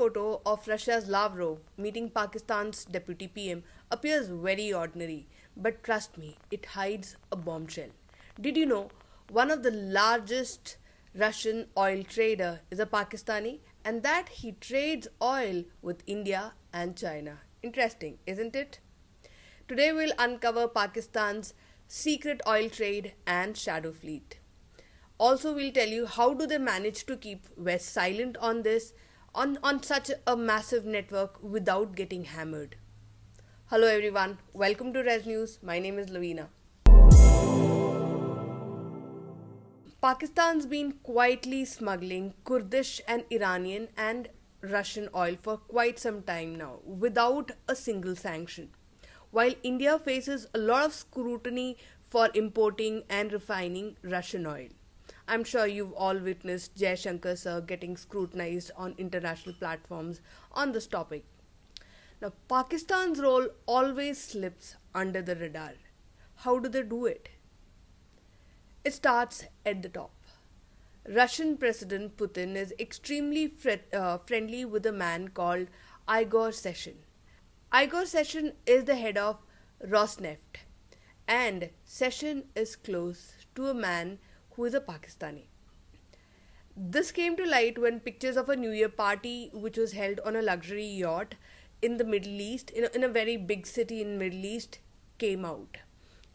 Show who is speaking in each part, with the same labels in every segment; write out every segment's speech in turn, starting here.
Speaker 1: photo of Russia's Lavrov meeting Pakistan's deputy PM appears very ordinary, but trust me, it hides a bombshell. Did you know one of the largest Russian oil trader is a Pakistani and that he trades oil with India and China? Interesting, isn't it? Today we'll uncover Pakistan's secret oil trade and shadow fleet. Also, we'll tell you how do they manage to keep West silent on this, on such a massive network without getting hammered. Hello everyone, welcome to Res News. My name is Lavina. Pakistan's been quietly smuggling Kurdish and Iranian and Russian oil for quite some time now without a single sanction. While India faces a lot of scrutiny for importing and refining Russian oil. I'm sure you've all witnessed Jai Shankar sir getting scrutinized on international platforms on this topic. Now, Pakistan's role always slips under the radar. How do they do it? It starts at the top. Russian President Putin is extremely friendly with a man called Igor Sechin. Igor Sechin is the head of Rosneft, and Sechin is close to a man who is a Pakistani. This came to light when pictures of a New Year party which was held on a luxury yacht in the Middle East, in a very big city in Middle East, came out.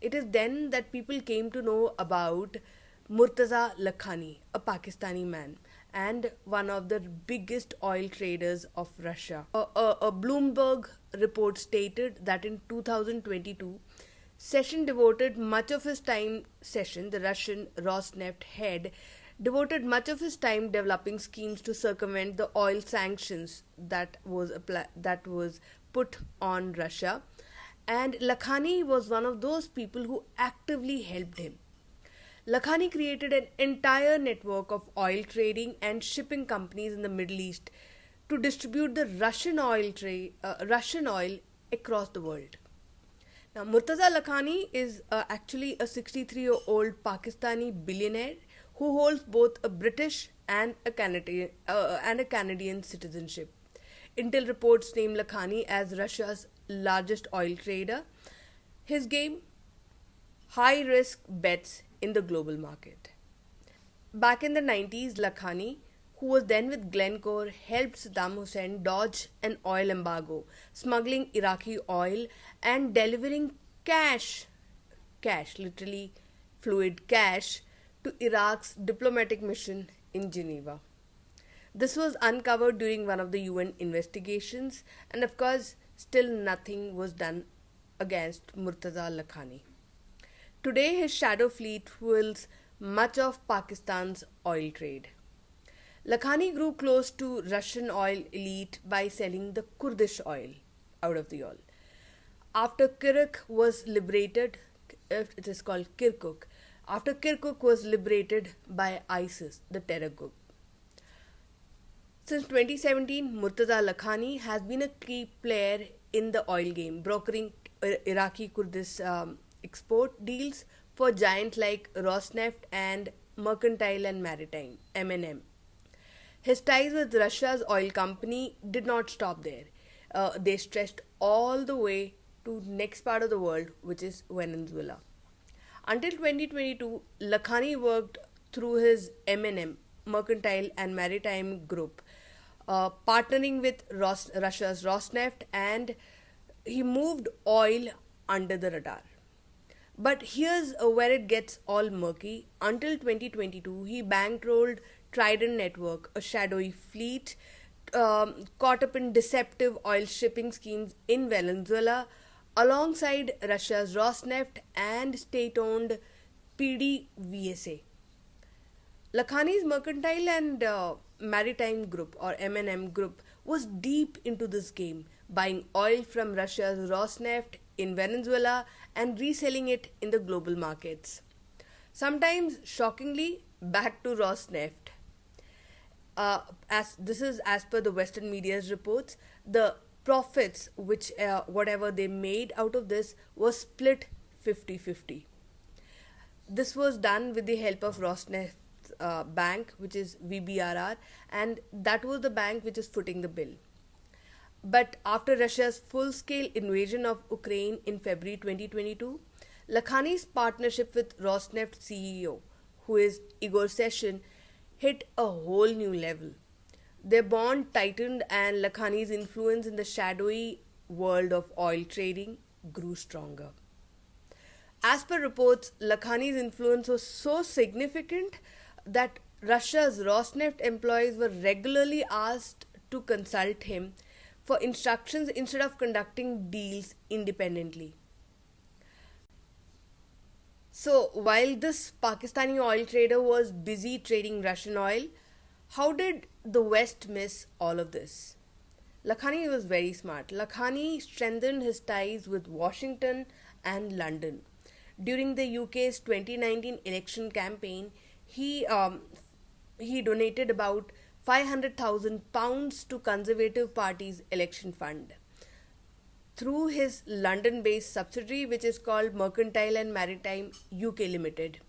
Speaker 1: It is then that people came to know about Mortaza Lakhani, a Pakistani man and one of the biggest oil traders of Russia. A Bloomberg report stated that in 2022, Sechin devoted much of his time, the Russian Rosneft head, devoted much of his time developing schemes to circumvent the oil sanctions that was put on Russia. And Lakhani was one of those people who actively helped him. Lakhani created an entire network of oil trading and shipping companies in the Middle East to distribute the Russian oil across the world. Now, Mortaza Lakhani is actually a 63-year-old Pakistani billionaire who holds both a British and a Canadian citizenship. Intel reports name Lakhani as Russia's largest oil trader. His game? High-risk bets in the global market. Back in the 90s, Lakhani, who was then with Glencore, helped Saddam Hussein dodge an oil embargo, smuggling Iraqi oil and delivering cash, literally fluid cash, to Iraq's diplomatic mission in Geneva. This was uncovered during one of the UN investigations, and of course, still nothing was done against Mortaza Lakhani. Today, his shadow fleet fuels much of Pakistan's oil trade. Lakhani grew close to Russian oil elite by selling the Kurdish oil out of the oil. After Kirkuk was liberated, it is called Kirkuk. After Kirkuk was liberated by ISIS, the terror group. Since 2017, Mortaza Lakhani has been a key player in the oil game, brokering Iraqi Kurdish export deals for giants like Rosneft and Mercantile and Maritime, M&M. His ties with Russia's oil company did not stop there. They stretched all the way to next part of the world, which is Venezuela. Until 2022, Lakhani worked through his M&M, Mercantile and Maritime group, partnering with Russia's Rosneft, and he moved oil under the radar. But here's where it gets all murky. Until 2022, he bankrolled Trident Network, a shadowy fleet, caught up in deceptive oil shipping schemes in Venezuela, alongside Russia's Rosneft and state-owned PDVSA. Lakhani's Mercantile and Maritime Group, or M&M Group, was deep into this game, buying oil from Russia's Rosneft in Venezuela and reselling it in the global markets. Sometimes, shockingly, back to Rosneft. As per the Western media's reports, the profits, which whatever they made out of this, was split 50-50. This was done with the help of Rosneft's bank, which is VBRR, and that was the bank which is footing the bill. But after Russia's full scale invasion of Ukraine in February 2022, Lakhani's partnership with Rosneft CEO, who is Igor Session, hit a whole new level. Their bond tightened, and Lakhani's influence in the shadowy world of oil trading grew stronger. As per reports, Lakhani's influence was so significant that Russia's Rosneft employees were regularly asked to consult him for instructions instead of conducting deals independently. So, while this Pakistani oil trader was busy trading Russian oil, how did the West miss all of this? Lakhani was very smart. Lakhani strengthened his ties with Washington and London. During the UK's 2019 election campaign, he um, he donated about £500,000 to Conservative Party's election fund through his London based subsidiary, which is called Mercantile and Maritime UK Limited.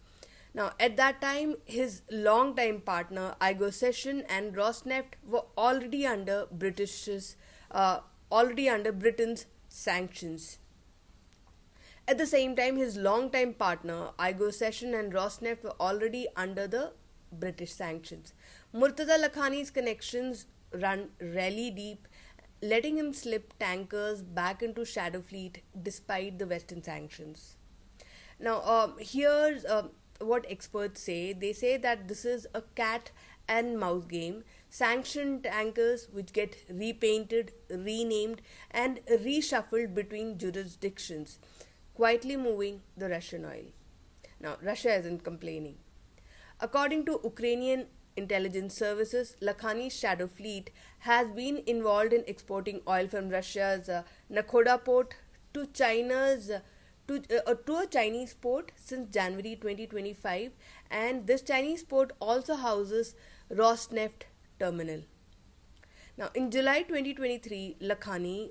Speaker 1: Now, at that time, his long-time partner Igor Session and Rosneft were uh, already under Britain's sanctions. At the same time, his long-time partner Igor Session and Rosneft were already under the British sanctions. Murtaza Lakhani's connections run really deep, letting him slip tankers back into Shadow Fleet despite the Western sanctions. Now, here's what experts say. They say that this is a cat and mouse game. Sanctioned tankers which get repainted, renamed, and reshuffled between jurisdictions, quietly moving the Russian oil. Now, Russia isn't complaining. According to Ukrainian intelligence services, Lakhani's shadow fleet has been involved in exporting oil from Russia's Nakhoda port to to a Chinese port since January 2025, and this Chinese port also houses Rosneft terminal. Now, in July 2023, Lakhani's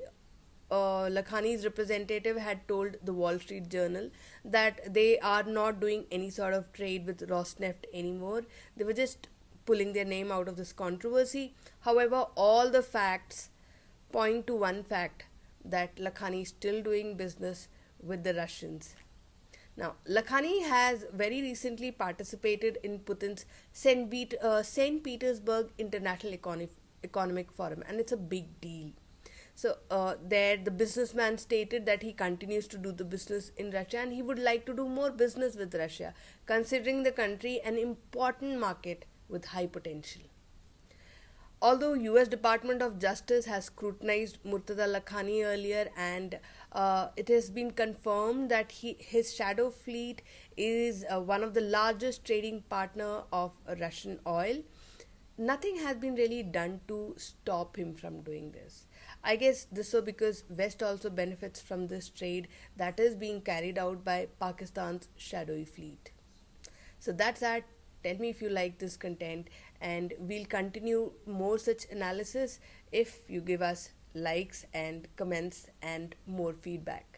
Speaker 1: representative had told the Wall Street Journal that they are not doing any sort of trade with Rosneft anymore. They were just pulling their name out of this controversy. However, all the facts point to one fact, that Lakhani is still doing business with the Russians. Now, Lakhani has very recently participated in Putin's St. Petersburg International Economic Forum, and it's a big deal. So, there the businessman stated that he continues to do the business in Russia and he would like to do more business with Russia, considering the country an important market with high potential. Although US Department of Justice has scrutinized Murtaza Lakhani earlier, and it has been confirmed that his shadow fleet is one of the largest trading partner of Russian oil, nothing has been really done to stop him from doing this. I guess this was because West also benefits from this trade that is being carried out by Pakistan's shadowy fleet. So that's that. Tell me if you like this content, and we'll continue more such analysis if you give us likes and comments and more feedback.